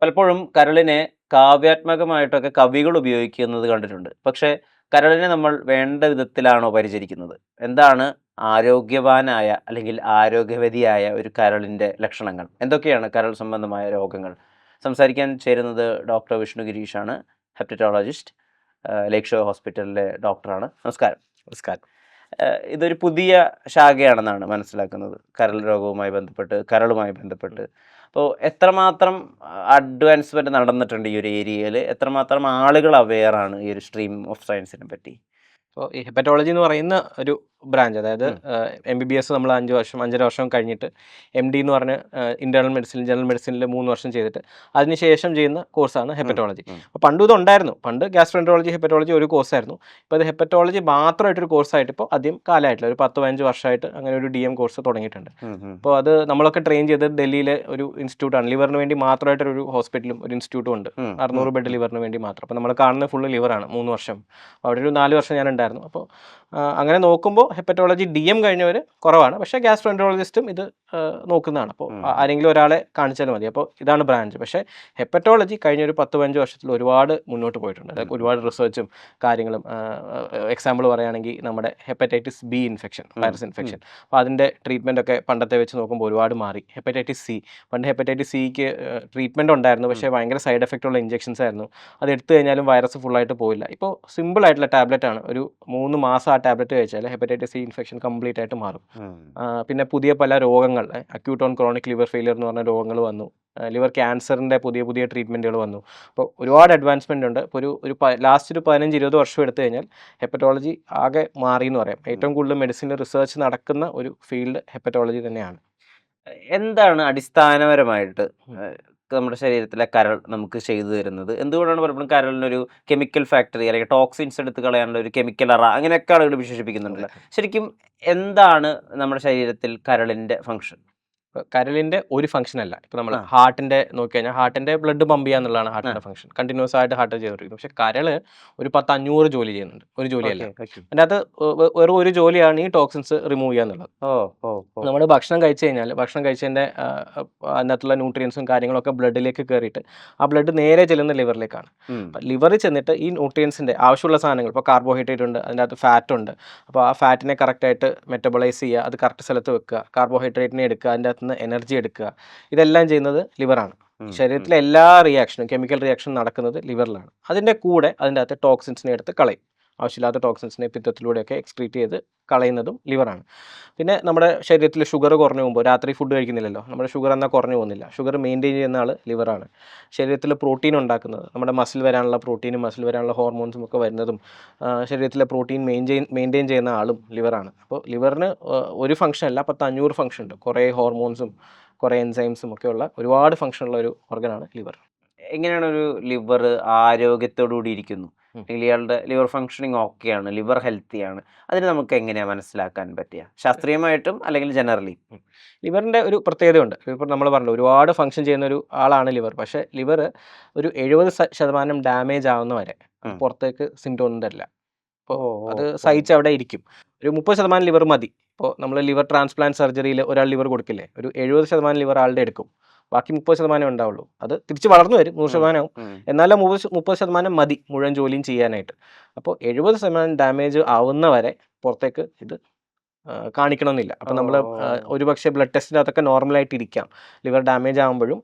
പലപ്പോഴും കരളിനെ കാവ്യാത്മകമായിട്ടൊക്കെ കവികൾ ഉപയോഗിക്കുന്നത് കണ്ടിട്ടുണ്ട്. പക്ഷേ കരളിനെ നമ്മൾ വേണ്ട വിധത്തിലാണോ പരിചരിക്കുന്നത്? എന്താണ് ആരോഗ്യവാനായ അല്ലെങ്കിൽ ആരോഗ്യവതിയായ ഒരു കരളിൻ്റെ ലക്ഷണങ്ങൾ? എന്തൊക്കെയാണ് കരൾ സംബന്ധമായ രോഗങ്ങൾ? സംസാരിക്കാൻ ചേരുന്നത് ഡോക്ടർ വിഷ്ണു ഗിരീഷാണ്, ഹെപ്പറ്റോളജിസ്റ്റ്, ലേക്ക് ഷോർ ഹോസ്പിറ്റലിലെ ഡോക്ടറാണ്. നമസ്കാരം. നമസ്കാരം. ഇതൊരു പുതിയ ശാഖയാണെന്നാണ് മനസ്സിലാക്കുന്നത്. കരൾ രോഗവുമായി ബന്ധപ്പെട്ട്, കരളുമായി ബന്ധപ്പെട്ട്. അപ്പോൾ എത്രമാത്രം അഡ്വാൻസ്‌മെന്റ് നടന്നിട്ടുണ്ട് ഈ ഒരു ഏരിയയിൽ? എത്രമാത്രം ആളുകൾ അവെയറാണ് ഈ ഒരു സ്ട്രീം ഓഫ് സയൻസിനെ പറ്റി? ഇപ്പോൾ ഈ ഹെപ്പറ്റോളജി എന്ന് പറയുന്ന ഒരു ബ്രാഞ്ച്, അതായത് ഉം. MBBS നമ്മൾ 5 വർഷം 5.5 വർഷം കഴിഞ്ഞിട്ട് MD എന്ന് പറഞ്ഞ് ഇന്റേണൽ മെഡിസിൻ ജനറൽ മെഡിസിനിൽ 3 വർഷം ചെയ്തിട്ട് അതിനുശേഷം ചെയ്യുന്ന കോഴ്സാണ് ഉം. ഹെപ്പറ്റോളജി. ഉം. അപ്പോൾ പണ്ടും ഇതുണ്ടായിരുന്നു. പണ്ട് ഗ്യാസ്ട്രോഎൻട്രോളജി ഹെപ്പറ്റോളജി ഒരു കോഴ്സായിരുന്നു. ഇപ്പോൾ അത് ഹെപ്പറ്റോളജി മാത്രമായിട്ടൊരു കോഴ്സായിട്ട് ഇപ്പോൾ അധികം കാലമായിട്ടില്ല, ഒരു 10-15 വർഷമായിട്ട് അങ്ങനെ ഒരു DM കോഴ്സ് തുടങ്ങിയിട്ടുണ്ട്. ഉം. ഉം. അപ്പോൾ അത് നമ്മളൊക്കെ ട്രെയിൻ ചെയ്തത് ഡൽഹിയിലെ ഒരു ഇൻസ്റ്റിറ്റ്യൂട്ടാണ്. ലിവറിന് വേണ്ടി മാത്രമായിട്ടൊരു ഹോസ്പിറ്റലും ഒരു ഇൻസ്റ്റിറ്റ്യൂട്ടും ഉണ്ട്. ഉം. 600 ബെഡ് ലിവറിന് വേണ്ടി മാത്രം. അപ്പോൾ നമ്മൾ കാണുന്നത് ഫുള്ള് ലിവറാണ് 3 വർഷം. അവിടെ ഒരു 4 വർഷം ഞാൻ ഉണ്ടായിരുന്നു. അപ്പോൾ അങ്ങനെ നോക്കുമ്പോൾ ഹെപ്പറ്റോളജി DM കഴിഞ്ഞവർ കുറവാണ്. പക്ഷേ ഗ്യാസ്ട്രോഎൻട്രോളജിസ്റ്റും ഇത് നോക്കുന്നതാണ്. അപ്പോൾ ഉം. ആരെങ്കിലും ഒരാളെ കാണിച്ചാൽ മതി. അപ്പോൾ ഇതാണ് ബ്രാഞ്ച്. പക്ഷേ ഹെപ്പറ്റോളജി കഴിഞ്ഞ ഒരു 10-15 വർഷത്തിൽ ഒരുപാട് മുന്നോട്ട് പോയിട്ടുണ്ട്. അതായത് ഒരുപാട് റിസർച്ചും കാര്യങ്ങളും. എക്സാമ്പിൾ പറയുകയാണെങ്കിൽ നമ്മുടെ hepatitis B infection, virus infection. അപ്പോൾ അതിൻ്റെ ട്രീറ്റ്മെൻ്റ് ഒക്കെ പണ്ടത്തെ വെച്ച് നോക്കുമ്പോൾ ഒരുപാട് മാറി. ഹെപ്പറ്റൈറ്റിസ് C, പണ്ട് ഹെപ്പറ്റൈറ്റിസ് സിക്ക് ട്രീറ്റ്മെൻറ്റ് ഉണ്ടായിരുന്നു, പക്ഷേ ഭയങ്കര സൈഡ് എഫക്റ്റ് ഉള്ള ഇഞ്ചെക്ഷൻസ് ആയിരുന്നു. അത് എടുത്തു കഴിഞ്ഞാലും വൈറസ് ഫുള്ളായിട്ട് പോയില്ല. ഇപ്പോൾ സിമ്പിൾ ആയിട്ടുള്ള ടാബ്ലറ്റ് ആണ്. ഒരു 3 മാസം ആ ടാബ്ലറ്റ് കഴിച്ചാൽ ഹെപ്പറ്റൈറ്റിസ് C ഇൻഫെക്ഷൻ കംപ്ലീറ്റ് ആയിട്ട് മാറും. ഉം. പിന്നെ പുതിയ പല രോഗങ്ങൾ, acute on chronic liver failure എന്ന് പറഞ്ഞ രോഗങ്ങൾ വന്നു. ലിവർ ക്യാൻസറിൻ്റെ പുതിയ പുതിയ ട്രീറ്റ്മെൻറ്റുകൾ വന്നു. അപ്പോൾ ഒരുപാട് അഡ്വാൻസ്മെൻ്റ് ഉണ്ട്. ഇപ്പോൾ ലാസ്റ്റ് ഒരു 15-20 വർഷം എടുത്തു കഴിഞ്ഞാൽ ഹെപ്പറ്റോളജി ആകെ മാറി എന്ന് പറയാം. ഏറ്റവും കൂടുതൽ മെഡിസിനിൽ റിസർച്ച് നടക്കുന്ന ഒരു ഫീൽഡ് ഹെപ്പറ്റോളജി തന്നെയാണ്. എന്താണ് അടിസ്ഥാനപരമായിട്ട് ഉം. നമ്മുടെ ശരീരത്തിലെ കരൾ നമുക്ക് ചെയ്തു തരുന്നത്? എന്തുകൊണ്ടാണ് പലപ്പോഴും കരളിനൊരു കെമിക്കൽ ഫാക്ടറി അല്ലെങ്കിൽ ടോക്സിൻസ് എടുത്ത് കളയാനുള്ള ഒരു കെമിക്കൽ അറ അങ്ങനെയൊക്കെ ആളുകൾ വിശേഷിപ്പിക്കുന്നുണ്ടല്ലോ. ശരിക്കും എന്താണ് നമ്മുടെ ശരീരത്തിൽ കരളിൻ്റെ ഫംഗ്ഷൻ? കരളിൻ്റെ ഒരു ഫംഗ്ഷൻ അല്ല. ഇപ്പോൾ നമ്മൾ ആ. ഹാർട്ടിൻ്റെ നോക്കിക്കഴിഞ്ഞാൽ ഹാർട്ടിൻ്റെ ബ്ലഡ് പമ്പ് ചെയ്യുക എന്നുള്ളതാണ് ആ. ഹാർട്ടിൻ്റെ ഫംഗ്ഷൻ. കണ്ടിന്യൂസ് ആയിട്ട് ഹാർട്ട് ചെയ്തുകൊണ്ടിരിക്കും. പക്ഷേ കരൾ ഒരു 10-500 ജോലി ചെയ്യുന്നുണ്ട്. ഒരു ജോലിയല്ല. ഓക്കെ. ഓക്കെ. അതിനകത്ത് വെറും ഒരു ജോലിയാണ് ഈ ടോക്സിൻസ് റിമൂവ് ചെയ്യുക എന്നുള്ളത്. ഓ. ഓ. ഓ. നമ്മൾ ഭക്ഷണം കഴിച്ചു കഴിഞ്ഞാൽ ഭക്ഷണം കഴിച്ചതിൻ്റെ അതിനകത്തുള്ള ന്യൂട്രിയൻസും കാര്യങ്ങളൊക്കെ ബ്ലഡിലേക്ക് കയറിയിട്ട് ആ ബ്ലഡ് നേരെ ചെല്ലുന്ന ലിവറിലേക്കാണ്. ഉം. അപ്പം ലിവറിൽ ചെന്നിട്ട് ഈ ന്യൂട്രിയൻസിൻ്റെ ആവശ്യമുള്ള സാധനങ്ങൾ, ഇപ്പോൾ കാർബോഹൈഡ്രേറ്റ് ഉണ്ട്, അതിനകത്ത് ഫാറ്റ് ഉണ്ട്. അപ്പോൾ ആ ഫാറ്റിനെ കറക്റ്റായിട്ട് മെറ്റബോളൈസ് ചെയ്യുക, അത് കറക്റ്റ് സ്ഥലത്ത് വെക്കുക, കാർബോഹൈഡ്രേറ്റിനെ എടുക്കുക, അതിൻ്റെ അകത്ത് നിന്ന് എനർജി എടുക്കുക. ഇതെല്ലാം ചെയ്യുന്നത് ലിവറാണ്. ഉം. ശരീരത്തിലെ എല്ലാ റിയാക്ഷനും കെമിക്കൽ റിയാക്ഷനും നടക്കുന്നത് ലിവറിലാണ്. അതിൻ്റെ കൂടെ അതിൻ്റെ അകത്ത് ടോക്സിൻസിനെ എടുത്ത് കളയും. ആവശ്യമില്ലാത്ത ടോക്സിൻസിനെ പിത്തത്തിലൂടെയൊക്കെ എക്സ്ക്രീറ്റ് ചെയ്ത് കളയുന്നതും ലിവറാണ്. പിന്നെ നമ്മുടെ ശരീരത്തിൽ ഷുഗർ കുറഞ്ഞു പോകുമ്പോൾ, രാത്രി ഫുഡ് കഴിക്കുന്നില്ലല്ലോ, നമ്മുടെ ഷുഗർ എന്നാൽ കുറഞ്ഞു പോകുന്നില്ല. ഷുഗർ മെയിൻറ്റെയിൻ ചെയ്യുന്ന ആൾ ലിവറാണ്. ശരീരത്തിൽ പ്രോട്ടീൻ ഉണ്ടാക്കുന്നത്, നമ്മുടെ മസിൽ വരാനുള്ള പ്രോട്ടീനും മസിൽ വരാനുള്ള ഹോർമോൺസും ഒക്കെ വരുന്നതും ശരീരത്തിലെ പ്രോട്ടീൻ മെയിൻറ്റെയിൻ ചെയ്യുന്ന ആളും ലിവറാണ്. അപ്പോൾ ലിവറിന് ഒരു ഫംഗ്ഷൻ അല്ല, 10-500 ഫംഗ്ഷൻ ഉണ്ട്. കുറേ ഹോർമോൺസും കുറേ എൻസൈംസും ഒക്കെയുള്ള ഒരുപാട് ഫംഗ്ഷനുള്ള ഒരു ഓർഗനാണ് ലിവർ. എങ്ങനെയാണ് ഒരു ലിവർ ആരോഗ്യത്തോടു കൂടി ഇരിക്കുന്നു? ഉം. അല്ലെങ്കിൽ ഇയാളുടെ ലിവർ ഫങ്ഷനിങ് ഓക്കെയാണ്, ലിവർ ഹെൽത്തിയാണ്. അതിന് നമുക്ക് എങ്ങനെയാണ് മനസ്സിലാക്കാൻ പറ്റുക? ശാസ്ത്രീയമായിട്ടും അല്ലെങ്കിൽ ജനറലി? ലിവറിൻ്റെ ഒരു പ്രത്യേകതയുണ്ട്. ഇപ്പോൾ നമ്മൾ പറഞ്ഞല്ലോ, ഒരുപാട് ഫംഗ്ഷൻ ചെയ്യുന്ന ഒരു ആളാണ് ലിവർ. പക്ഷേ ലിവർ ഒരു 70% ഡാമേജ് ആവുന്നവരെ അത് ഉം. പുറത്തേക്ക് സിംറ്റം ഒന്നും തരില്ല. അപ്പോൾ ഓ. ഓ. അത് ഓ. സഹിച്ച് അവിടെ ഇരിക്കും. ഒരു 30% ലിവർ മതി. ഇപ്പോൾ നമ്മൾ ലിവർ ട്രാൻസ്പ്ലാന്റ് സർജറിയിൽ ഒരാൾ ലിവർ കൊടുക്കില്ലേ, ഒരു 70% ലിവർ ആളുടെ എടുക്കും. ബാക്കി 30% ഉണ്ടാവുള്ളൂ. അത് തിരിച്ച് വളർന്നു വരും, 100% ആവും. ഉം. എന്നാലും 30% മതി മുഴുവൻ ജോലിയും ചെയ്യാനായിട്ട്. അപ്പോൾ 70% ഡാമേജ് ആവുന്നവരെ പുറത്തേക്ക് ഇത് കാണിക്കണമെന്നില്ല. അപ്പോൾ നമ്മൾ ഒരുപക്ഷെ ബ്ലഡ് ടെസ്റ്റിനകത്തൊക്കെ നോർമലായിട്ട് ഇരിക്കാം. ലിവർ ഡാമേജ് ആകുമ്പോഴും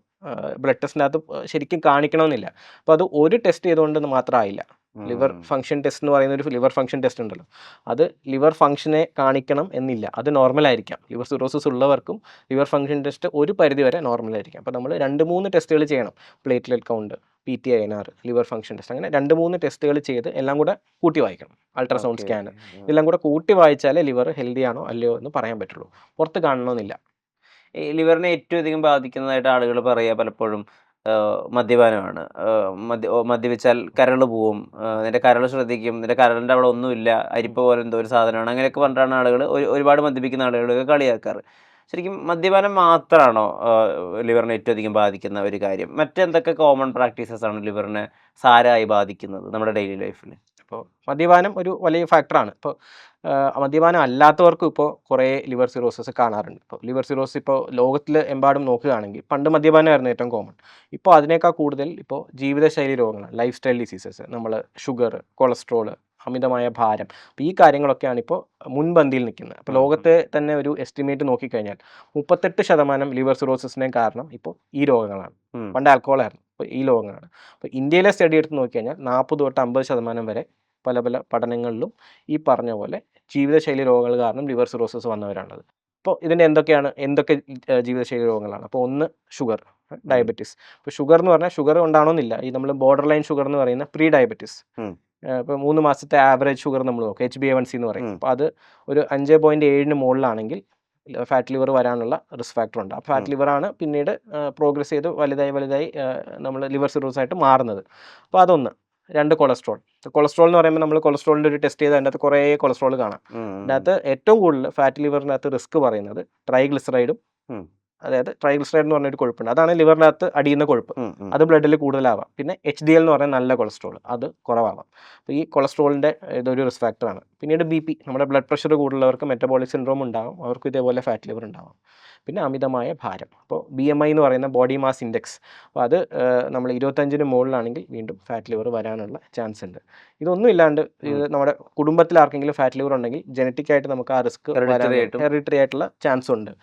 ബ്ലഡ് ടെസ്റ്റിനകത്ത് ശരിക്കും കാണിക്കണമെന്നില്ല. അപ്പോൾ അത് ഒരു ടെസ്റ്റ് ചെയ്തുകൊണ്ട് മാത്രമായില്ല. ലിവർ ഫംഗ്ഷൻ ടെസ്റ്റ് എന്ന് പറയുന്ന ഒരു ലിവർ ഫംഗ്ഷൻ ടെസ്റ്റ് ഉണ്ടല്ലോ, അത് ലിവർ ഫംഗ്ഷനെ കാണിക്കണം എന്നില്ല. അത് നോർമലായിരിക്കാം. ലിവർ സിറോസിസ് ഉള്ളവർക്കും ലിവർ ഫംഗ്ഷൻ ടെസ്റ്റ് ഒരു പരിധി വരെ നോർമലായിരിക്കാം. അപ്പോൾ നമ്മൾ 2-3 ടെസ്റ്റുകൾ ചെയ്യണം. Platelet count, PTINR, liver function test, അങ്ങനെ 2-3 ടെസ്റ്റുകൾ ചെയ്ത് എല്ലാം കൂടെ കൂട്ടി വായിക്കണം. അൾട്രാസൗണ്ട് സ്കാൻ, ഇതെല്ലാം കൂടെ കൂട്ടി വായിച്ചാലേ ലിവർ ഹെൽത്തി ആണോ അല്ലയോ എന്ന് പറയാൻ പറ്റുള്ളൂ. പുറത്ത് കാണണമെന്നില്ല. ഈ ലിവറിനെ ഏറ്റവും അധികം ബാധിക്കുന്നതായിട്ട് ആളുകൾ പറയുക പലപ്പോഴും മദ്യപാനമാണ്. മദ്യപിച്ചാൽ കരൾ പോവും, നിന്റെ കരൾ ശ്രദ്ധിക്കും, നിന്റെ കരളിൻ്റെ അവിടെ ഒന്നുമില്ല, അരിപ്പ പോലെ എന്തോ ഒരു സാധനമാണ്, അങ്ങനെയൊക്കെ പറഞ്ഞിട്ടാണ് ആളുകൾ ഒരുപാട് മദ്യപിക്കുന്ന ആളുകളൊക്കെ കളിയാക്കാറ്. ശരിക്കും മദ്യപാനം മാത്രമാണോ ലിവറിനെ ഏറ്റവും അധികം ബാധിക്കുന്ന ഒരു കാര്യം? മറ്റെന്തൊക്കെ കോമൺ പ്രാക്ടീസസ് ആണ് ലിവറിനെ സാരമായി ബാധിക്കുന്നത് നമ്മുടെ ഡെയിലി ലൈഫിൽ? ഇപ്പോൾ മദ്യപാനം ഒരു വലിയ ഫാക്ടറാണ്. ഇപ്പോൾ മദ്യപാനം അല്ലാത്തവർക്കും ഇപ്പോൾ കുറേ ലിവർ സിറോസിസ് കാണാറുണ്ട്. ഇപ്പോൾ ലിവർ സിറോസിസ് ഇപ്പോൾ ലോകത്തിൽ എമ്പാടും നോക്കുകയാണെങ്കിൽ പണ്ട് മദ്യപാനമായിരുന്നു ഏറ്റവും കോമൺ. ഇപ്പോൾ അതിനേക്കാൾ കൂടുതൽ ഇപ്പോൾ ജീവിതശൈലി രോഗങ്ങളാണ്, ലൈഫ് സ്റ്റൈൽ ഡിസീസസ്, നമ്മൾ ഷുഗർ, കൊളസ്ട്രോൾ, അമിതമായ ഭാരം. അപ്പോൾ ഈ കാര്യങ്ങളൊക്കെയാണ് ഇപ്പോൾ മുൻപന്തിയിൽ നിൽക്കുന്നത്. അപ്പോൾ ലോകത്തെ തന്നെ ഒരു എസ്റ്റിമേറ്റ് നോക്കിക്കഴിഞ്ഞാൽ 38% ലിവർ സിറോസിസിനെ കാരണം ഇപ്പോൾ ഈ രോഗങ്ങളാണ്. പണ്ട് ആൽക്കഹോളായിരുന്നു, ഇപ്പോൾ ഈ രോഗങ്ങളാണ്. അപ്പോൾ ഇന്ത്യയിലെ സ്റ്റഡി എടുത്ത് നോക്കിക്കഴിഞ്ഞാൽ 40 തൊട്ട് 50% വരെ പല പല പഠനങ്ങളിലും ഈ പറഞ്ഞ പോലെ ജീവിതശൈലി രോഗങ്ങൾ കാരണം ലിവർ സിറോസിസ് വന്നവരാണത്. അപ്പോൾ ഇതിൻ്റെ എന്തൊക്കെ ജീവിതശൈലി രോഗങ്ങളാണ്? അപ്പോൾ ഒന്ന് ഷുഗർ, ഡയബറ്റീസ്. ഇപ്പോൾ ഷുഗർ എന്ന് പറഞ്ഞാൽ ഷുഗർ ഉണ്ടാവണമെന്നില്ല. ഈ നമ്മൾ ബോർഡർ ലൈൻ ഷുഗർ എന്ന് പറയുന്ന പ്രീ ഡയബറ്റീസ്. ഇപ്പോൾ 3 മാസത്തെ ആവറേജ് ഷുഗർ നമ്മൾ നോക്കുക, HbA1c എന്ന് പറയും. അപ്പോൾ അത് ഒരു 5.7 മുകളിലാണെങ്കിൽ ഫാറ്റ് ലിവർ വരാനുള്ള റിസ്ക് ഫാക്ടർ ഉണ്ട്. ആ ഫാറ്റ് ലിവറാണ് പിന്നീട് പ്രോഗ്രസ് ചെയ്ത് വലുതായി നമ്മൾ ലിവർ സിറോസിസ് ആയിട്ട് മാറുന്നത്. അപ്പോൾ അതൊന്ന്. 2 കൊളസ്ട്രോൾ. കൊളസ്ട്രോൾ എന്ന് പറയുമ്പോൾ നമ്മൾ കൊളസ്ട്രോളിൻ്റെ ഒരു ടെസ്റ്റ് ചെയ്ത് അതിൻ്റെ അകത്ത് കുറേ കൊളസ്ട്രോൾ കാണാം. അതിൻ്റെ അകത്ത് ഏറ്റവും കൂടുതൽ ഫാറ്റ് ലിവറിൻ്റെ അകത്ത് റിസ്ക് പറയുന്നത് ട്രൈഗ്ലിസറൈഡും, അതായത് ട്രൈഗ്ലിസറൈഡ് എന്ന് പറഞ്ഞൊരു കൊഴുപ്പുണ്ട്, അതാണ് ലിവറിനകത്ത് അടിയുന്ന കൊഴുപ്പ്. അത് ബ്ലഡിൽ കൂടുതലാവാം. പിന്നെ HDL എന്ന് പറയുന്ന നല്ല കൊളസ്ട്രോൾ, അത് കുറവാവാം. അപ്പോൾ ഈ കൊളസ്ട്രോളിൻ്റെ ഇതൊരു റിസ്ക് ഫാക്ടറാണ്. പിന്നീട് BP, നമ്മുടെ ബ്ലഡ് പ്രഷർ കൂടുതലുള്ളവർക്ക് മെറ്റബോളിക് സിൻഡ്രോം ഉണ്ടാകും, അവർക്ക് ഇതേപോലെ ഫാറ്റ് ലിവർ ഉണ്ടാകും. പിന്നെ അമിതമായ ഭാരം. അപ്പോൾ BMI എന്ന് പറയുന്ന ബോഡി മാസ് ഇൻഡെക്സ്, അപ്പോൾ അത് നമ്മൾ 25-ന് മുകളിലാണെങ്കിൽ വീണ്ടും ഫാറ്റ് ലിവർ വരാനുള്ള ചാൻസ് ഉണ്ട്. ഇതൊന്നും ഇല്ലാണ്ട് ഇത് നമ്മുടെ കുടുംബത്തിൽ ആർക്കെങ്കിലും ഫാറ്റ് ലിവർ ഉണ്ടെങ്കിൽ ജനറ്റിക്കായിട്ട് നമുക്ക് ആ റിസ്ക് ഹെറിഡിറ്ററി ആയിട്ടുള്ള ചാൻസ് ഉണ്ട്.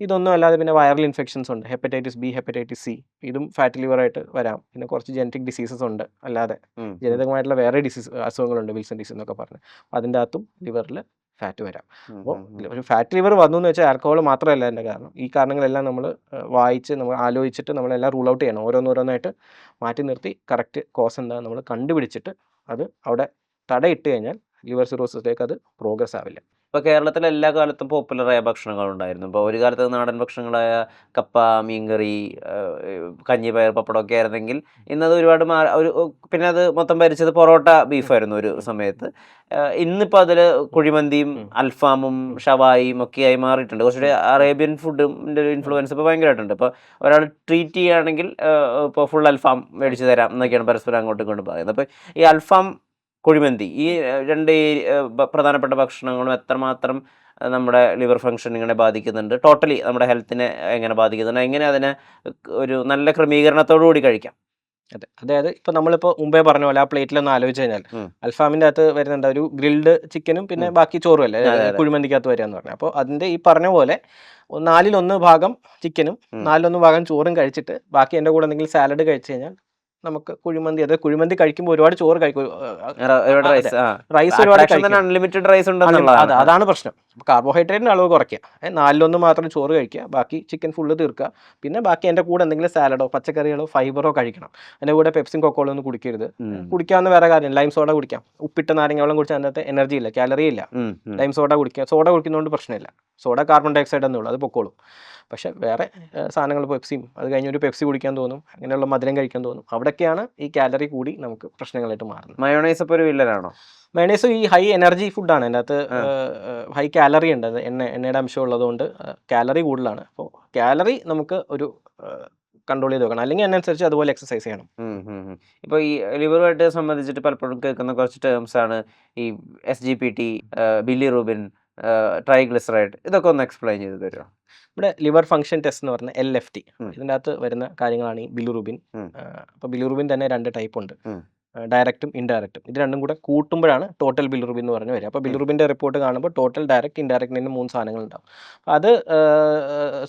ഇതൊന്നും അല്ലാതെ പിന്നെ വൈറൽ ഇൻഫെക്ഷൻസ് ഉണ്ട്, ഹെപ്പറ്റൈറ്റിസ് B, ഹെപ്പറ്റൈറ്റിസ് C, ഇതും ഫാറ്റ് ലിവറായിട്ട് വരാം. പിന്നെ കുറച്ച് ജനറ്റിക് ഡിസീസസ് ഉണ്ട്, അല്ലാതെ ജനിതകമായിട്ടുള്ള വേറെ അസുഖങ്ങളുണ്ട്, വിൽസൺ ഡിസീസ് എന്നൊക്കെ പറഞ്ഞ്. അതിൻ്റെ അകത്തും ലിവറിൽ ഫാറ്റ് വരാം. അപ്പോൾ ഒരു ഫാറ്റ് ലിവർ വന്നു എന്ന് വെച്ചാൽ ആൽക്കഹോൾ മാത്രമല്ല എൻ്റെ കാരണം. ഈ കാരണങ്ങളെല്ലാം നമ്മൾ വായിച്ച് നമ്മൾ ആലോചിച്ചിട്ട് നമ്മളെല്ലാം റൂൾ ഔട്ട് ചെയ്യണം. ഓരോന്നോരോന്നായിട്ട് മാറ്റി നിർത്തി കറക്റ്റ് കോസ് എന്താണെന്ന് നമ്മൾ കണ്ടുപിടിച്ചിട്ട് അത് അവിടെ തടയിട്ട് കഴിഞ്ഞാൽ ലിവർ സിറോസിസിലേക്ക് അത് പ്രോഗ്രസ് ആവില്ല. ഇപ്പോൾ കേരളത്തിൽ എല്ലാ കാലത്തും പോപ്പുലറായ ഭക്ഷണങ്ങളുണ്ടായിരുന്നു. ഇപ്പോൾ ഒരു കാലത്ത് നാടൻ ഭക്ഷണങ്ങളായ കപ്പ, മീൻകറി, കഞ്ഞി, പയർ, പപ്പടമൊക്കെ ആയിരുന്നെങ്കിൽ ഇന്നത് ഒരുപാട് പിന്നെ അത് മൊത്തം ഭരിച്ചത് പൊറോട്ട, ബീഫായിരുന്നു ഒരു സമയത്ത്. ഇന്നിപ്പോൾ അതിൽ കുഴിമന്തിയും അൽഫാമും ഷവായിയും ഒക്കെയായി മാറിയിട്ടുണ്ട്. കുറച്ചുകൂടി അറേബ്യൻ ഫുഡിൻ്റെ ഒരു ഇൻഫ്ലുവൻസ് ഇപ്പോൾ ഭയങ്കരമായിട്ടുണ്ട്. ഇപ്പോൾ ഒരാൾ ട്രീറ്റ് ചെയ്യുകയാണെങ്കിൽ ഇപ്പോൾ ഫുൾ അൽഫാം മേടിച്ച് തരാം എന്നൊക്കെയാണ് പരസ്പരം അങ്ങോട്ടും ഇങ്ങോട്ടും പറയുന്നത്. അപ്പോൾ ഈ അൽഫാം, കുഴിമന്തി, ഈ 2 പ്രധാനപ്പെട്ട ഭക്ഷണങ്ങളും എത്രമാത്രം നമ്മുടെ ലിവർ ഫങ്ഷനിങ്ങിനെ ബാധിക്കുന്നുണ്ട്, ടോട്ടലി നമ്മുടെ ഹെൽത്തിനെ എങ്ങനെ ബാധിക്കുന്നുണ്ട്, എങ്ങനെ അതിനെ ഒരു നല്ല ക്രമീകരണത്തോടു കൂടി കഴിക്കാം? അതെ, അതായത് ഇപ്പോൾ നമ്മളിപ്പോൾ മുമ്പേ പറഞ്ഞ പോലെ ആ പ്ലേറ്റിലൊന്ന് ആലോചിച്ച് കഴിഞ്ഞാൽ അൽഫാമിൻ്റെ അകത്ത് വരുന്നുണ്ട് ഒരു ഗ്രിൽഡ് ചിക്കനും പിന്നെ ബാക്കി ചോറും അല്ലേ കുഴിമന്തിക്കകത്ത് വരിക എന്ന് പറഞ്ഞാൽ. അപ്പോൾ അതിൻ്റെ ഈ പറഞ്ഞ പോലെ 4/1 ഭാഗം ചിക്കനും 4/1 ഭാഗം ചോറും കഴിച്ചിട്ട് ബാക്കി എൻ്റെ കൂടെ എന്തെങ്കിലും സാലഡ് കഴിച്ചു കഴിഞ്ഞാൽ നമുക്ക് കുഴിമന്തി, അതായത് കുഴിമന്തി കഴിക്കുമ്പോൾ ഒരുപാട് ചോറ് കഴിക്കും, റൈസ് ഒരുപാട് കഴിക്കും, അൺലിമിറ്റഡ് റൈസ് ഉണ്ടെന്നുള്ളതാണ്. അതാണ് പ്രശ്നം. കാർബോഹൈഡ്രേറ്റിൻ്റെ അളവ് കുറയ്ക്കുക, 4/1 മാത്രം ചോറ് കഴിക്കുക, ബാക്കി ചിക്കൻ ഫുള്ള് തീർക്കുക. പിന്നെ ബാക്കി എൻ്റെ കൂടെ എന്തെങ്കിലും സാലഡോ പച്ചക്കറികളോ ഫൈബറോ കഴിക്കണം. എൻ്റെ കൂടെ പെപ്സിയും കൊക്കോളോ ഒന്നും കുടിക്കരുത്. കുടിക്കാവുന്ന വേറെ കാര്യം, ലൈം സോഡ കുടിക്കാം. ഉപ്പിട്ട നാരങ്ങ വെള്ളം കുടിച്ചാൽ അതിനകത്ത് എനർജി ഇല്ല, കാലറി ഇല്ല. ലൈം സോഡ കുടിക്കുക, സോഡ കുടിക്കുന്നതുകൊണ്ട് പ്രശ്നമില്ല. സോഡ കാർബൺ ഡൈ ഓക്സൈഡ് എന്നേ ഉള്ളൂ, അത് പൊക്കോളും. പക്ഷേ വേറെ സാധനങ്ങൾ പെപ്സിയും, അത് കഴിഞ്ഞൊരു പെപ്സി കുടിക്കാൻ തോന്നും, അങ്ങനെയുള്ള മധുരം കഴിക്കാൻ തോന്നും. അവിടെയൊക്കെയാണ് ഈ കാലറി കൂടി നമുക്ക് പ്രശ്നങ്ങളായിട്ട് മാറുന്നത്. മയോണൈസ് ഇപ്പോൾ ഒരു വില്ലനാണോ? മയോണൈസ് ഈ ഹൈ എനർജി ഫുഡാണ്, അതിൻ്റെ അകത്ത് ഹൈ കാലറി ഉണ്ട്, അത് എണ്ണയുടെ അംശം ഉള്ളതുകൊണ്ട് കാലറി കൂടുതലാണ്. അപ്പോൾ കാലറി നമുക്ക് ഒരു കൺട്രോൾ ചെയ്ത് വെക്കണം, അല്ലെങ്കിൽ അതിനനുസരിച്ച് അതുപോലെ എക്സസൈസ് ചെയ്യണം. ഇപ്പോൾ ഈ ലിവറുമായിട്ട് സംബന്ധിച്ചിട്ട് പലപ്പോഴും കേൾക്കുന്ന കുറച്ച് ടേംസ് ആണ് ഈ SGPT, ബിലിറൂബിൻ, ട്രൈഗ്ലിസറൈഡ്. ഇതൊക്കെ ഒന്ന് എക്സ്പ്ലെയിൻ ചെയ്ത് തരുമോ? ഇവിടെ ലിവർ ഫംഗ്ഷൻ ടെസ്റ്റ് എന്ന് പറഞ്ഞ LFT, ഇതിൻ്റെ അകത്ത് വരുന്ന കാര്യങ്ങളാണ് ഈ ബിലിറൂബിൻ. അപ്പോൾ ബിലിറൂബിൻ തന്നെ 2 ടൈപ്പ് ഉണ്ട്, ഡയറക്റ്റും ഇൻഡയറക്റ്റും. ഇത് രണ്ടും കൂടെ കൂട്ടുമ്പോഴാണ് ടോട്ടൽ ബിലിറൂബിൻ എന്ന് പറഞ്ഞ് വരിക. അപ്പോൾ ബിലിറൂബിൻ്റെ റിപ്പോർട്ട് കാണുമ്പോൾ ടോട്ടൽ, ഡയറക്റ്റ്, ഇൻഡയറക്റ്റിന് 3 സാധനങ്ങളുണ്ടാവും. അത്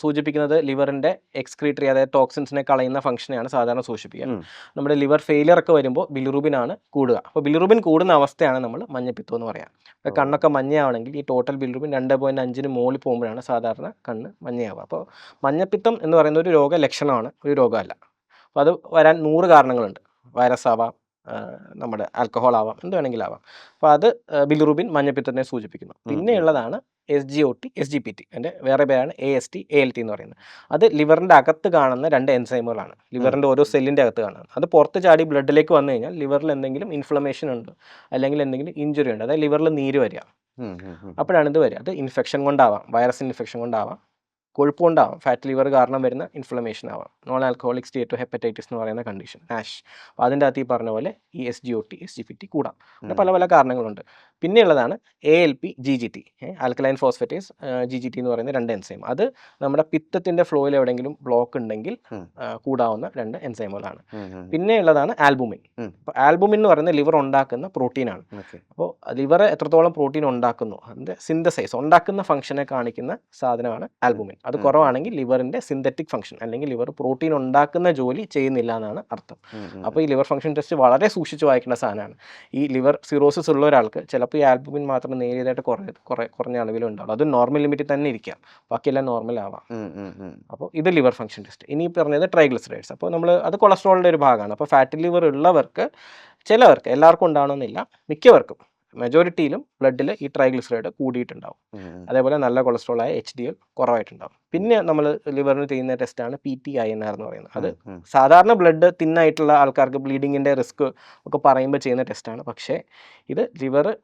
സൂചിപ്പിക്കുന്നത് ലിവറിൻ്റെ എക്സ്ക്രീറ്ററി, അതായത് ടോക്സിൻസിനെ കളയുന്ന ഫംഗ്ഷനെയാണ് സാധാരണ സൂചിപ്പിക്കുക. നമ്മുടെ ലിവർ ഫെയിലിയർ ഒക്കെ വരുമ്പോൾ ബിലിറൂബിനാണ് കൂടുക. അപ്പോൾ ബിലിറൂബിൻ കൂടുന്ന അവസ്ഥയാണ് നമ്മൾ മഞ്ഞപ്പിത്തം എന്ന് പറയാം. അപ്പോൾ കണ്ണൊക്കെ മഞ്ഞയാവണമെങ്കിൽ ഈ ടോട്ടൽ ബിലിറൂബിൻ 2.5-ന് മുകളിൽ പോകുമ്പോഴാണ് സാധാരണ കണ്ണ് മഞ്ഞയാവുക. അപ്പോൾ മഞ്ഞപ്പിത്തം എന്ന് പറയുന്ന ഒരു രോഗലക്ഷണമാണ്, ഒരു രോഗമല്ല. അപ്പോൾ അത് വരാൻ 100 കാരണങ്ങളുണ്ട്. വൈറസ് ആവാം, നമ്മുടെ ആൽക്കഹോൾ ആവാം, എന്ത് വേണമെങ്കിലും ആവാം. അപ്പോൾ അത് ബിലിറൂബിൻ മഞ്ഞപ്പിത്തത്തിനെ സൂചിപ്പിക്കുന്നു. പിന്നെയുള്ളതാണ് SGPT, എൻ്റെ വേറെ പേരാണ് AST, ALT എന്ന് പറയുന്നത്. അത് ലിവറിൻ്റെ അകത്ത് കാണുന്ന 2 എൻസൈമുകളാണ്, ലിവറിൻ്റെ ഓരോ സെല്ലിൻ്റെ അകത്ത് കാണുന്നത്. അത് പുറത്ത് ചാടി ബ്ലഡിലേക്ക് വന്നു കഴിഞ്ഞാൽ ലിവറിൽ എന്തെങ്കിലും ഇൻഫ്ലമേഷൻ ഉണ്ട്, അല്ലെങ്കിൽ എന്തെങ്കിലും ഇഞ്ചുറി ഉണ്ട്, അതായത് ലിവറിൽ നീര് വരിക, അപ്പോഴാണ് ഇത് വരിക. അത് ഇൻഫെക്ഷൻ കൊണ്ടാവാം, വൈറസ് ഇൻഫെക്ഷൻ കൊണ്ടാവാം, കൊഴുപ്പുണ്ടാവാം, ഫാറ്റ് ലിവർ കാരണം വരുന്ന ഇൻഫ്ലമേഷൻ ആവാം, നോൺ ആൽക്കഹോളിക് സ്റ്റേറ്റോ ഹെപ്പറ്റൈറ്റിസ് എന്ന് പറയുന്ന കണ്ടീഷൻ, നാഷ്. അപ്പോൾ അതിൻ്റെ അകത്ത് ഈ പറഞ്ഞ പോലെ ഈ SGOT SGPT കൂടാം. അങ്ങനെ പല പല കാരണങ്ങളുണ്ട്. പിന്നെയുള്ളതാണ് ALP GGT, alkaline phosphatase GGT എന്ന് പറയുന്ന 2 എൻസൈം. അത് നമ്മുടെ പിത്തത്തിൻ്റെ ഫ്ലോയിൽ എവിടെയെങ്കിലും ബ്ലോക്ക് ഉണ്ടെങ്കിൽ കൂടാവുന്ന 2 എൻസൈമുകളാണ്. പിന്നെയുള്ളതാണ് ആൽബുമിൻ. അപ്പോൾ ആൽബുമിൻ എന്ന് പറയുന്നത് ലിവർ ഉണ്ടാക്കുന്ന പ്രോട്ടീനാണ്. അപ്പോൾ ലിവർ എത്രത്തോളം പ്രോട്ടീൻ ഉണ്ടാക്കുന്നു, അതിൻ്റെ സിന്തസൈസ് ഉണ്ടാക്കുന്ന ഫംഗ്ഷനെ കാണിക്കുന്ന സാധനമാണ് ആൽബുമിൻ. അത് കുറവാണെങ്കിൽ ലിവറിൻ്റെ സിന്തറ്റിക് ഫംഗ്ഷൻ അല്ലെങ്കിൽ ലിവർ പ്രോട്ടീൻ ഉണ്ടാക്കുന്ന ജോലി ചെയ്യുന്നില്ല എന്നാണ് അർത്ഥം. അപ്പോൾ ഈ ലിവർ ഫംഗ്ഷൻ ടെസ്റ്റ് വളരെ സൂക്ഷിച്ച് വായിക്കേണ്ട സാധനമാണ്. ഈ ലിവർ സിറോസിസ് ഉള്ള ഒരാൾക്ക് ചിലപ്പോൾ ഈ ആൽബുമിൻ മാത്രം നേരിയതായിട്ട് കുറഞ്ഞ അളവിലുണ്ടാവും. അത് നോർമൽ ലിമിറ്റിൽ തന്നെ ഇരിക്കാം, ബാക്കിയെല്ലാം നോർമൽ ആവാം. അപ്പോൾ ഇത് ലിവർ ഫംഗ്ഷൻ ടെസ്റ്റ്. ഇനി പറഞ്ഞത് ട്രൈഗ്ലിസറൈഡ്സ്. അപ്പോൾ നമ്മൾ അത് കൊളസ്ട്രോളിൻ്റെ ഒരു ഭാഗമാണ്. അപ്പോൾ ഫാറ്റി ലിവർ ഉള്ളവർക്ക്, ചിലവർക്ക്, എല്ലാവർക്കും ഉണ്ടാവണമെന്നില്ല, മിക്കവർക്കും മെജോറിറ്റിയിലും ബ്ലഡിൽ ഈ ട്രൈഗ്ലിസറൈഡ് കൂടിയിട്ടുണ്ടാവും. അതേപോലെ നല്ല കൊളസ്ട്രോളായ HDL കുറവായിട്ടുണ്ടാവും. പിന്നെ നമ്മൾ ലിവറിന് ചെയ്യുന്ന ടെസ്റ്റാണ് PTINR എന്ന് പറയുന്നത്. അത് സാധാരണ ബ്ലഡ് തിന്നായിട്ടുള്ള ആൾക്കാർക്ക് ബ്ലീഡിങ്ങിൻ്റെ റിസ്ക് ഒക്കെ പറയുമ്പോൾ ചെയ്യുന്ന ടെസ്റ്റാണ്. പക്ഷേ ഇത്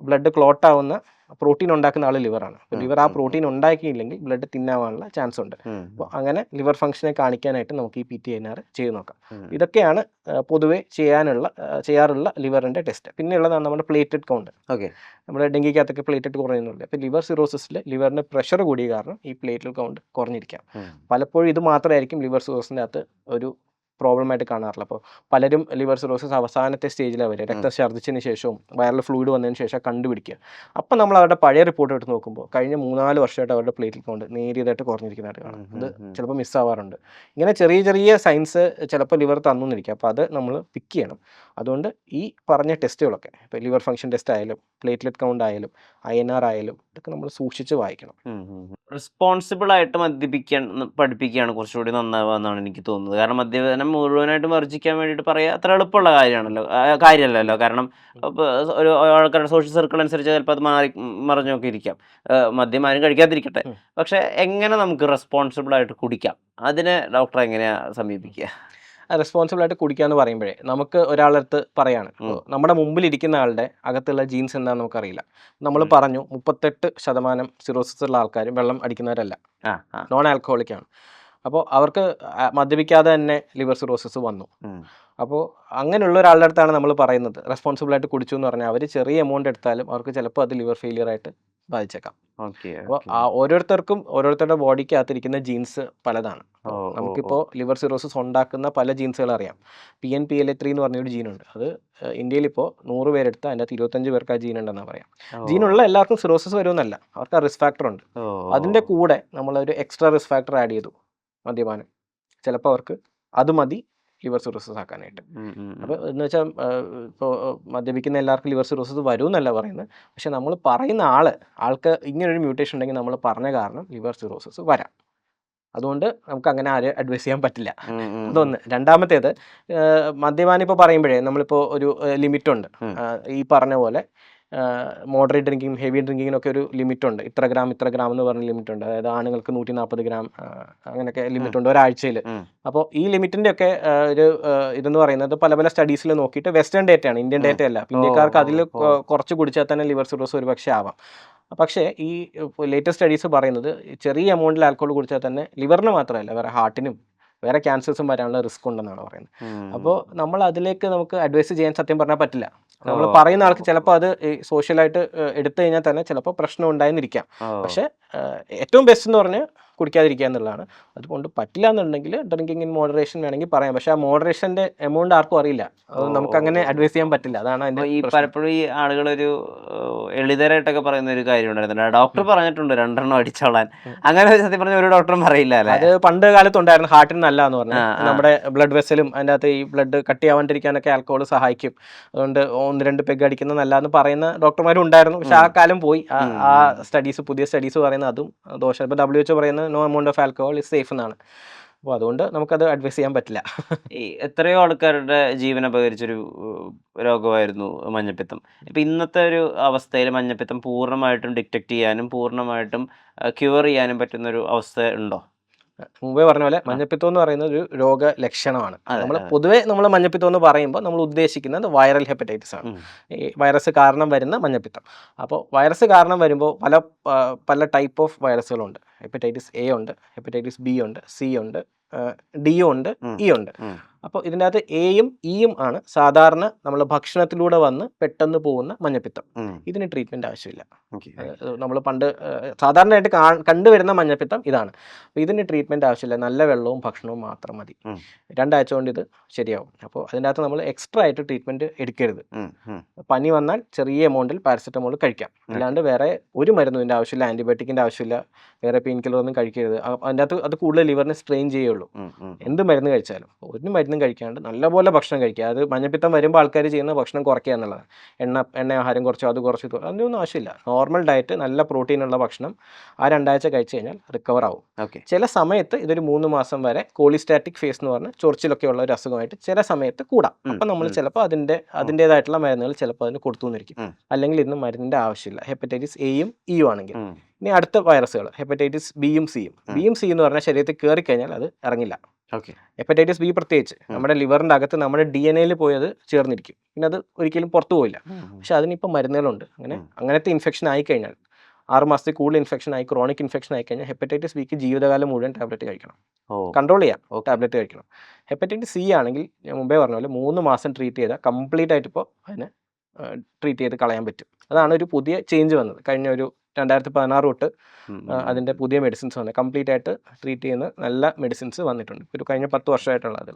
ബ്ലഡ് ക്ലോട്ട് ആവുന്ന പ്രോട്ടീൻ ഉണ്ടാക്കുന്ന ആൾ ലിവറാണ്. അപ്പോൾ ലിവർ ആ പ്രോട്ടീൻ ഉണ്ടാക്കിയില്ലെങ്കിൽ ബ്ലഡ് തിന്നാവാനുള്ള ചാൻസ് ഉണ്ട്. അപ്പോൾ അങ്ങനെ ലിവർ ഫംഗ്ഷനെ കാണിക്കാനായിട്ട് നമുക്ക് ഈ PTINR ചെയ്ത് നോക്കാം. ഇതൊക്കെയാണ് പൊതുവെ ചെയ്യാറുള്ള ലിവറിൻ്റെ ടെസ്റ്റ്. പിന്നെയുള്ളതാണ് നമ്മുടെ പ്ലേറ്റഡ് കൗണ്ട്. നമ്മുടെ ഡെങ്കിക്കകത്തൊക്കെ പ്ലേറ്റഡ് കുറയുന്നുണ്ട്. അപ്പോൾ ലിവർ സിറോസിസിൽ ലിവറിന് പ്രഷർ കൂടിയ കാരണം ഈ പ്ലേറ്റഡ് കൗണ്ട് കുറഞ്ഞിരിക്കാം. പലപ്പോഴും ഇത് മാത്രമായിരിക്കും ലിവർ സിറോസിൻ്റെ അകത്ത് ഒരു പ്രോബ്ലമായിട്ട് കാണാറില്ല. അപ്പോൾ പലരും ലിവർ സിറോസിസ് അവസാനത്തെ സ്റ്റേജിലാണ് വരിക, രക്തം ഛർദ്ദിച്ചതിന് ശേഷവും വൈറൽ ഫ്ലൂയിഡ് വന്നതിന് ശേഷം കണ്ടുപിടിക്കുക. അപ്പം നമ്മൾ അവരുടെ പഴയ റിപ്പോർട്ട് എടുത്ത് നോക്കുമ്പോൾ കഴിഞ്ഞ 3-4 വർഷമായിട്ട് അവരുടെ പ്ലേറ്റിൽ കൗണ്ട് നേരിയതായിട്ട് കുറഞ്ഞിരിക്കുന്നതായിട്ട് കാണാം. അത് ചിലപ്പോൾ മിസ്സാവാറുണ്ട്. ഇങ്ങനെ ചെറിയ ചെറിയ സൈൻസ് ചിലപ്പോൾ ലിവർ തന്നിരിക്കുക. അപ്പോൾ അത് നമ്മൾ പിക്ക് ചെയ്യണം. അതുകൊണ്ട് ഈ പറഞ്ഞ ടെസ്റ്റുകളൊക്കെ, ഇപ്പോൾ ലിവർ ഫംഗ്ഷൻ ടെസ്റ്റ് ആയാലും പ്ലേറ്റ്ലെറ്റ് കൗണ്ട് ആയാലും INR ആയാലും ഇതൊക്കെ നമ്മൾ സൂക്ഷിച്ച് വായിക്കണം. റെസ്പോൺസിബിൾ ആയിട്ട് പഠിപ്പിക്കുകയാണ് കുറച്ചുകൂടി നന്നാവുക എന്നാണ് എനിക്ക് തോന്നുന്നത്. കാരണം മദ്യപാനം മുഴുവനായിട്ട് വർജിക്കാൻ വേണ്ടിയിട്ട് പറയുക അത്ര എളുപ്പമുള്ള കാര്യമല്ലല്ലോ. കാരണം ഒരു ആൾക്കാരുടെ സോഷ്യൽ സർക്കിൾ അനുസരിച്ച് ചിലപ്പോൾ അത് മറിഞ്ഞൊക്കെ ഇരിക്കാം. മദ്യം ആരും കഴിക്കാതിരിക്കട്ടെ. പക്ഷെ എങ്ങനെ നമുക്ക് റെസ്പോൺസിബിൾ ആയിട്ട് കുടിക്കാം, അതിനെ ഡോക്ടറെ എങ്ങനെയാണ് സമീപിക്കുക? റെസ്പോൺസിബിൾ ആയിട്ട് കുടിക്കുക എന്ന് പറയുമ്പോഴേ നമുക്ക് ഒരാളടുത്ത് പറയാണ്, നമ്മുടെ മുമ്പിൽ ഇരിക്കുന്ന ആളുടെ അകത്തുള്ള ജീൻസ് എന്താണെന്ന് നമുക്കറിയില്ല. നമ്മൾ പറഞ്ഞു 38% സിറോസിസ് ഉള്ള ആൾക്കാരും വെള്ളം അടിക്കുന്നവരല്ല, നോൺ ആൽക്കഹോളിക് ആണ്. അപ്പോൾ അവർക്ക് മദ്യപിക്കാതെ തന്നെ ലിവർ സിറോസിസ് വന്നു. അപ്പോൾ അങ്ങനെയുള്ള ഒരാളുടെ അടുത്താണ് നമ്മൾ പറയുന്നത് റെസ്പോൺസിബിൾ ആയിട്ട് കുടിച്ചു എന്ന് പറഞ്ഞാൽ അവർ ചെറിയ എമൗണ്ട് എടുത്താലും അവർക്ക് ചിലപ്പോൾ അത് ലിവർ ഫെയിലിയർ ആയിട്ട് ബാധിച്ചേക്കാം. അപ്പോൾ ഓരോരുത്തർക്കും ഓരോരുത്തരുടെ ബോഡിക്ക് അകത്തിരിക്കുന്ന ജീൻസ് പലതാണ്. നമുക്കിപ്പോൾ ലിവർ സിറോസിസ് ഉണ്ടാക്കുന്ന പല ജീൻസുകൾ അറിയാം. PNPLA3 എന്ന് പറഞ്ഞൊരു ജീനുണ്ട്. അത് ഇന്ത്യയിൽ ഇപ്പോൾ 100 പേരെടുത്ത് അതിൻ്റെ അകത്ത് 25 പേർക്ക് ആ ജീൻ ഉണ്ടെന്നാണ് പറയാം. ജീനുള്ള എല്ലാവർക്കും സിറോസിസ് വരുമെന്നല്ല, അവർക്ക് ആ റിസ്ക് ഫാക്ടർ ഉണ്ട്. അതിൻ്റെ കൂടെ നമ്മളൊരു എക്സ്ട്രാ റിസ്ക് ഫാക്ടർ ആഡ് ചെയ്തു, മദ്യപാനം. ചിലപ്പോൾ അവർക്ക് അത് മതി ലിവർ സിറോസിസ് ആക്കാനായിട്ട്. അപ്പോൾ എന്ന് വെച്ചാൽ ഇപ്പോൾ മദ്യപിക്കുന്ന എല്ലാവർക്കും ലിവർ സിറോസിസ് വരുമെന്നല്ല പറയുന്നത്. പക്ഷെ നമ്മൾ പറയുന്ന ആൾക്ക് ഇങ്ങനൊരു മ്യൂട്ടേഷൻ ഉണ്ടെങ്കിൽ നമ്മൾ പറഞ്ഞ കാരണം ലിവർ സിറോസിസ് വരാം. അതുകൊണ്ട് നമുക്ക് അങ്ങനെ ആരും അഡ്വൈസ് ചെയ്യാൻ പറ്റില്ല. അതൊന്ന്. രണ്ടാമത്തേത്, മദ്യപാനം ഇപ്പോൾ പറയുമ്പോഴേ നമ്മളിപ്പോൾ ഒരു ലിമിറ്റുണ്ട്. ഈ പറഞ്ഞ പോലെ മോഡറേറ്റ് ഡ്രിങ്കിങ്, ഹെവി ഡ്രിങ്കിങ്ങിനൊക്കെ ഒരു ലിമിറ്റുണ്ട്. ഇത്ര ഗ്രാം എന്ന് പറഞ്ഞ ലിമിറ്റുണ്ട്. അതായത് ആണുങ്ങൾക്ക് 140 ഗ്രാം അങ്ങനെയൊക്കെ ലിമിറ്റുണ്ട് ഒരാഴ്ചയിൽ. അപ്പോൾ ഈ ലിമിറ്റിൻ്റെ ഒക്കെ ഒരു ഇതെന്ന് പറയുന്നത് പല പല സ്റ്റഡീസിൽ നോക്കിയിട്ട് വെസ്റ്റേൺ ഡേറ്റയാണ്, ഇന്ത്യൻ ഡേറ്റ അല്ല. ഇന്ത്യക്കാർക്ക് അതിൽ കുറച്ച് കുടിച്ചാൽ തന്നെ ലിവർ സിറോസിസ് ഒരു പക്ഷേ ആവാം. പക്ഷേ ഈ ലേറ്റസ്റ്റ് സ്റ്റഡീസ് പറയുന്നത് ചെറിയ എമൗണ്ടിൽ ആൽക്കഹോൾ കുടിച്ചാൽ തന്നെ ലിവറിന് മാത്രമല്ല വേറെ ഹാർട്ടിനും വേറെ ക്യാൻസേഴ്സും വരാനുള്ള റിസ്ക് ഉണ്ടെന്നാണ് പറയുന്നത്. അപ്പോൾ നമ്മൾ അതിലേക്ക് നമുക്ക് അഡ്വൈസ് ചെയ്യാൻ സത്യം പറഞ്ഞാൽ പറ്റില്ല. നമ്മൾ പറയുന്ന ആൾക്ക് ചിലപ്പോൾ അത് സോഷ്യലായിട്ട് എടുത്തു കഴിഞ്ഞാൽ തന്നെ ചിലപ്പോൾ പ്രശ്നം ഉണ്ടായെന്നിരിക്കാം. പക്ഷേ ഏറ്റവും ബെസ്റ്റ് എന്ന് പറഞ്ഞാൽ കുടിക്കാതിരിക്കുക എന്നുള്ളതാണ്. അതുകൊണ്ട് പറ്റില്ല എന്നുണ്ടെങ്കിൽ ഡ്രിങ്കിങ് ഇൻ മോഡറേഷൻ വേണമെങ്കിൽ പറയാം. പക്ഷേ ആ മോഡറേഷൻ്റെ എമൗണ്ട് ആർക്കും അറിയില്ല. അത് നമുക്ക് അങ്ങനെ അഡ്വൈസ് ചെയ്യാൻ പറ്റില്ല. അതാണ് അതിൻ്റെ പലപ്പോഴും ഈ ആളുകളൊരു എളിതരായിട്ടൊക്കെ പറയുന്ന ഒരു കാര്യം ഉണ്ടായിരുന്നു, ഡോക്ടർ പറഞ്ഞിട്ടുണ്ട് 2 എണ്ണം അടിച്ചോളാൻ. അങ്ങനെ സത്യം പറഞ്ഞ ഒരു ഡോക്ടറും പറയില്ല അല്ലേ? അത് പണ്ട് കാലത്തുണ്ടായിരുന്നു, ഹാർട്ടിന് നല്ല എന്ന് പറഞ്ഞു. നമ്മുടെ ബ്ലഡ് വെസലും അതിൻ്റെ അകത്ത് ഈ ബ്ലഡ് കട്ടിയാവാണ്ടിരിക്കാനൊക്കെ ആൽക്കഹോൾ സഹായിക്കും. അതുകൊണ്ട് 1-2 പെഗ് അടിക്കുന്നത് നല്ലതെന്ന് പറയുന്ന ഡോക്ടർമാരും ഉണ്ടായിരുന്നു. പക്ഷെ ആ കാലം പോയി. ആ സ്റ്റഡീസ്, പുതിയ സ്റ്റഡീസ് പറയുന്നത് അതും ദോഷം. ഇപ്പോൾ WHO പറയുന്നത് no amount of alcohol is safe എന്നാണ്. അപ്പോൾ അതുകൊണ്ട് നമുക്കത് അഡ്വൈസ് ചെയ്യാൻ പറ്റില്ല. ഈ എത്രയോ ആൾക്കാരുടെ ജീവൻ അപകരിച്ചൊരു രോഗമായിരുന്നു മഞ്ഞപ്പിത്തം. ഇപ്പം ഇന്നത്തെ ഒരു അവസ്ഥയിൽ മഞ്ഞപ്പിത്തം പൂർണ്ണമായിട്ടും ഡിറ്റക്ട് ചെയ്യാനും പൂർണ്ണമായിട്ടും ക്യൂർ ചെയ്യാനും പറ്റുന്നൊരു അവസ്ഥ ഉണ്ടോ? മുമ്പേ പറഞ്ഞ പോലെ മഞ്ഞപ്പിത്തം എന്ന് പറയുന്നത് ഒരു രോഗലക്ഷണമാണ്. അതെ, നമ്മൾ അതെ. പൊതുവെ നമ്മൾ മഞ്ഞപ്പിത്തം എന്ന് പറയുമ്പോൾ നമ്മൾ ഉദ്ദേശിക്കുന്നത് വൈറൽ ഹെപ്പറ്റൈറ്റിസ് ആണ്. ഉം. ഈ വൈറസ് കാരണം വരുന്ന മഞ്ഞപ്പിത്തം. അപ്പോൾ വൈറസ് കാരണം വരുമ്പോൾ പല ടൈപ്പ് ഓഫ് വൈറസുകളുണ്ട്. ഹെപ്പറ്റൈറ്റിസ് എ ഉണ്ട്, ഹെപ്പറ്റൈറ്റിസ് ബി ഉണ്ട്, സി ഉണ്ട്, ഡിയും ഉണ്ട്, ഇ ഉണ്ട്. ഉം. അപ്പോൾ ഇതിൻ്റെ അകത്ത് എയും ഇയും ആണ് സാധാരണ നമ്മൾ ഭക്ഷണത്തിലൂടെ വന്ന് പെട്ടെന്ന് പോകുന്ന മഞ്ഞപ്പിത്തം. ഉം. ഇതിന് ട്രീറ്റ്മെൻറ്റ് ആവശ്യമില്ല. ഓക്കെ. നമ്മൾ പണ്ട് സാധാരണയായിട്ട് കണ്ടുവരുന്ന മഞ്ഞപ്പിത്തം ഇതാണ്. അപ്പോൾ ഇതിന് ട്രീറ്റ്മെൻറ്റ് ആവശ്യമില്ല. നല്ല വെള്ളവും ഭക്ഷണവും മാത്രം മതി. 2 ആഴ്ച കൊണ്ട് ഇത് ശരിയാവും. അപ്പോൾ അതിൻ്റെ അകത്ത് നമ്മൾ എക്സ്ട്രാ ആയിട്ട് ട്രീറ്റ്മെൻറ്റ് എടുക്കരുത്. പനി വന്നാൽ ചെറിയ എമൗണ്ടിൽ പാരസെറ്റമോൾ കഴിക്കാം. അല്ലാണ്ട് വേറെ ഒരു മരുന്നും ഇതിൻ്റെ ആവശ്യമില്ല. ആൻറ്റിബയോട്ടിക്കിൻ്റെ ആവശ്യമില്ല. വേറെ പെയിൻ കില്ലർ ഒന്നും കഴിക്കരുത്. അതിൻ്റെ അകത്ത് അത് കൂടുതൽ ലിവറിനെ സ്ട്രെയിൻ ചെയ്യുള്ളൂ. എന്ത് മരുന്ന് കഴിച്ചാലും ഒരു മരുന്നും കഴിക്കാണ്ട് നല്ലപോലെ ഭക്ഷണം കഴിക്കുക. അത് മഞ്ഞപ്പിത്തം വരുമ്പോൾ ആൾക്കാർ ചെയ്യുന്ന ഭക്ഷണം കുറയ്ക്കുക എന്നുള്ളതാണ്. എണ്ണ ആഹാരം കുറച്ചോ അത് കുറച്ച് അതിനൊന്നും ആവശ്യമില്ല. നോർമൽ ഡയറ്റ്, നല്ല പ്രോട്ടീനുള്ള ഭക്ഷണം ആ 2 ആഴ്ച കഴിച്ചു കഴിഞ്ഞാൽ റിക്കവർ ആവും. ചില സമയത്ത് ഇതൊരു 3 മാസം വരെ കോളിസ്റ്റാറ്റിക് ഫേസ് എന്ന് പറഞ്ഞ് ചൊറിച്ചിലൊക്കെ ഉള്ള ഒരു അസുഖമായിട്ട് ചില സമയത്ത് കൂടാം. അപ്പം നമ്മൾ ചിലപ്പോൾ അതിൻ്റേതായിട്ടുള്ള മരുന്നുകൾ ചിലപ്പോൾ അതിന് കൊടുത്തു എന്നിരിക്കും. അല്ലെങ്കിൽ ഇന്ന് മരുന്നിൻ്റെ ആവശ്യമില്ല. ഹെപ്പറ്റൈറ്റിസ് എയും ഇയും ആണെങ്കിൽ. ഇനി അടുത്ത വൈറസുകൾ ഹെപ്പറ്റൈറ്റിസ് ബിയും സിയും. ബിയും സി എന്ന് പറഞ്ഞാൽ ശരീരത്തിൽ കയറി കഴിഞ്ഞാൽ അത് ഇറങ്ങില്ല. ഹെപ്പറ്റൈറ്റിസ് ബി പ്രത്യേകിച്ച് നമ്മുടെ ലിവറിൻ്റെ അകത്ത് നമ്മുടെ DNA പോയി അത് ചേർന്നിരിക്കും. പിന്നെ അത് ഒരിക്കലും പുറത്തു പോയില്ല. പക്ഷെ അതിനിപ്പോൾ മരുന്നുകളുണ്ട്. അങ്ങനത്തെ ഇൻഫെക്ഷൻ ആയിക്കഴിഞ്ഞാൽ 6 മാസത്തിൽ കൂടുതൽ ഇൻഫെക്ഷൻ ആയി, ക്രോണിക് ഇൻഫെക്ഷൻ ആയിക്കഴിഞ്ഞാൽ ഹെപ്പറ്റൈറ്റിസ് ബിക്ക് ജീവിതകാലം മുഴുവൻ ടാബ്ലറ്റ് കഴിക്കണം. കൺട്രോൾ ചെയ്യാം, ടാബ്ലറ്റ് കഴിക്കണം. ഹെപ്പറ്റൈറ്റിസ് സി ആണെങ്കിൽ ഞാൻ മുമ്പേ പറഞ്ഞ പോലെ 3 മാസം ട്രീറ്റ് ചെയ്താൽ കംപ്ലീറ്റ് ആയിട്ട് ഇപ്പോൾ അതിനെ ട്രീറ്റ് ചെയ്ത് കളയാൻ പറ്റും. അതാണ് ഒരു പുതിയ ചേഞ്ച് വന്നത്. കഴിഞ്ഞ ഒരു 2016 തൊട്ട് അതിൻ്റെ പുതിയ മെഡിസിൻസ് വന്നത്. കംപ്ലീറ്റ് ആയിട്ട് ട്രീറ്റ് ചെയ്യുന്ന നല്ല മെഡിസിൻസ് വന്നിട്ടുണ്ട്. ഒരു കഴിഞ്ഞ 10 വർഷമായിട്ടുള്ള അതിൽ.